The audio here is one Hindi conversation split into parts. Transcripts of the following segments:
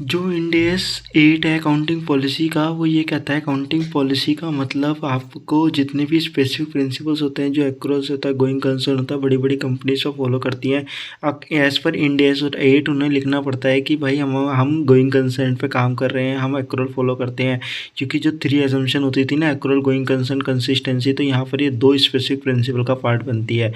जो इंड एस 8 है अकाउंटिंग पॉलिसी का, वो ये कहता है अकाउंटिंग पॉलिसी का मतलब आपको जितने भी स्पेसिफिक प्रिंसिपल्स होते हैं जो एक्रॉस होता है, गोइंग कंसर्न होता है, बड़ी बड़ी कंपनीज को फॉलो करती हैं। एज़ पर इंड एस 8 उन्हें लिखना पड़ता है कि भाई हम गोइंग कंसर्न पे काम कर रहे हैं, हम एक्रोल फॉलो करते हैं। क्योंकि जो 3 एजम्पशन होती थी ना, एक्रोल, गोइंग कंसर्न, कंसिस्टेंसी, तो यहाँ पर ये 2 स्पेसिफिक प्रिंसिपल का पार्ट बनती है।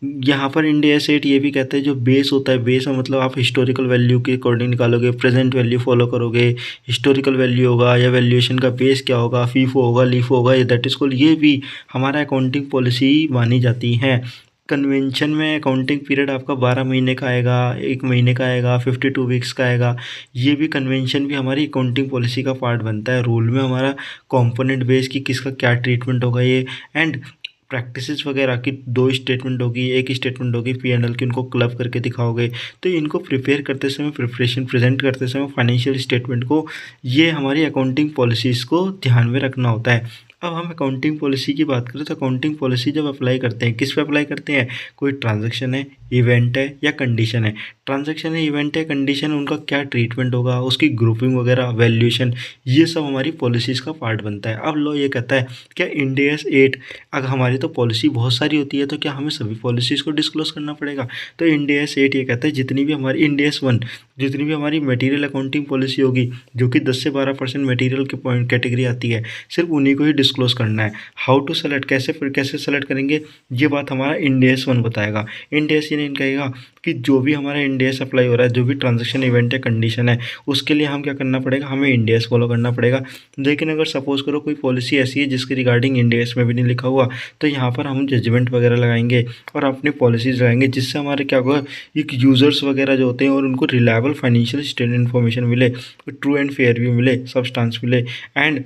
यहाँ पर इंड एस 8 ये भी कहते हैं जो बेस होता है, बेस में मतलब आप हिस्टोरिकल वैल्यू के अकॉर्डिंग निकालोगे, प्रेजेंट वैल्यू फॉलो करोगे, हिस्टोरिकल वैल्यू होगा या वैल्यूएशन का बेस क्या होगा, फीफो होगा, लीफो होगा, ये दैट इज कॉल्ड, ये भी हमारा अकाउंटिंग पॉलिसी मानी जाती है। कन्वेंशन में अकाउंटिंग पीरियड आपका 12 महीने का आएगा, 1 महीने का आएगा, 52 वीक्स का आएगा। ये भी कन्वेंशन भी हमारी अकाउंटिंग पॉलिसी का पार्ट बनता है। रूल में हमारा कंपोनेंट बेस की किसका क्या ट्रीटमेंट होगा ये, एंड प्रैक्टिसेस वगैरह की 2 स्टेटमेंट होगी, एक स्टेटमेंट होगी P&L की, उनको क्लब करके दिखाओगे। तो इनको प्रिपेयर करते समय, प्रिपरेशन प्रेजेंट करते समय फाइनेंशियल स्टेटमेंट को, ये हमारी अकाउंटिंग पॉलिसीज़ को ध्यान में रखना होता है। अब हम अकाउंटिंग पॉलिसी की बात करें तो अकाउंटिंग पॉलिसी जब अप्लाई करते हैं, किस पे अप्लाई करते हैं, कोई ट्रांजैक्शन है, इवेंट है या कंडीशन है। ट्रांजैक्शन है, इवेंट है, कंडीशन है, उनका क्या ट्रीटमेंट होगा, उसकी ग्रुपिंग वगैरह, वैल्यूएशन, ये सब हमारी पॉलिसीज़ का पार्ट बनता है। अब लॉ ये कहता है क्या इंड एस 8, अगर हमारी तो पॉलिसी बहुत सारी होती है तो क्या हमें सभी पॉलिसीज़ को डिस्क्लोज करना पड़ेगा। तो इंड एस 8 ये कहता है जितनी भी हमारी इंड एस 1 जितनी भी हमारी मटेरियल अकाउंटिंग पॉलिसी होगी, जो कि 10 से 12% मटेरियल के पॉइंट कैटेगरी आती है, सिर्फ उन्हीं को ही डिस्क्लोज करना है। हाउ टू सेलेक्ट, कैसे, फिर कैसे सेलेक्ट करेंगे, ये बात हमारा इंड एस 1 बताएगा। इंड एस ये नहीं कहेगा कि जो भी हमारा इंड एस अप्लाई हो रहा है, जो भी ट्रांजेक्शन इवेंट या कंडीशन है, उसके लिए हम क्या करना पड़ेगा, हमें इंड एस फॉलो करना पड़ेगा। लेकिन अगर सपोज करो कोई पॉलिसी ऐसी है जिसके रिगार्डिंग इंड एस में भी नहीं लिखा हुआ, तो यहाँ पर हम जजमेंट वगैरह लगाएंगे और अपनी पॉलिसीज़ लगाएंगे, जिससे हमारे क्या होगा, एक यूज़र्स वगैरह जो होते हैं और उनको रिलायबल फाइनेंशियल स्टेट इन्फॉर्मेशन मिले, ट्रू एंड फेयर व्यू मिले, सब्सटेंस मिले, एंड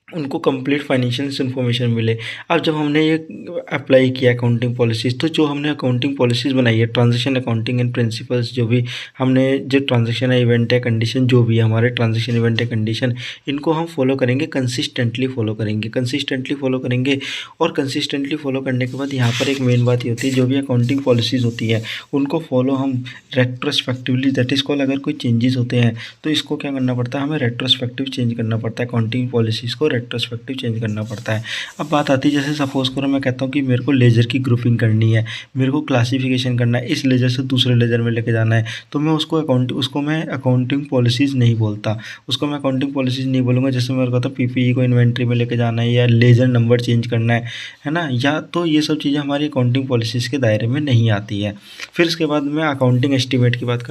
उनको कंप्लीट फाइनेंशियल इन्फॉर्मेशन मिले। अब जब हमने ये अप्लाई किया अकाउंटिंग पॉलिसीज़, तो जो हमने अकाउंटिंग पॉलिसीज़ बनाई है, ट्रांजैक्शन अकाउंटिंग एंड प्रिंसिपल्स, जो भी हमने, जो ट्रांजैक्शन है, इवेंट है, कंडीशन, जो भी है हमारे ट्रांजैक्शन, इवेंट है, कंडीशन, इनको हम फॉलो करेंगे, कंसिस्टेंटली फॉलो करेंगे, कंसिस्टेंटली फॉलो करेंगे। और कंसिस्टेंटली फॉलो करने के बाद यहाँ पर एक मेन बात ये होती है, जो भी अकाउंटिंग पॉलिसीज़ होती है उनको फॉलो हम रेट्रोस्पेक्टिवली, दैट इज़ कॉल्ड, अगर कोई चेंजेस होते हैं तो इसको क्या करना पड़ता है, हमें रेट्रोस्पेक्टिव चेंज करना पड़ता है, अकाउंटिंग पॉलिसीज़ को रेट्रोस्पेक्टिव चेंज करना पड़ता है। अब बात आती है, जैसे सपोज करो मैं कहता हूँ कि मेरे को लेजर की ग्रुपिंग करनी है, मेरे को क्लासिफिकेशन करना है, इस लेजर से दूसरे लेजर में लेके जाना है, तो मैं उसको मैं अकाउंटिंग पॉलिसीज़ नहीं बोलता, उसको मैं अकाउंटिंग पॉलिसीज़ नहीं बोलूँगा। जैसे मैं कहता हूँ पीपीई को इन्वेंट्री में लेके जाना है, या लेजर नंबर चेंज करना है ना, या तो ये सब चीज़ें हमारी अकाउंटिंग पॉलिसीज़ के दायरे में नहीं आती है। फिर इसके बाद मैं अकाउंटिंग एस्टिमेट की बात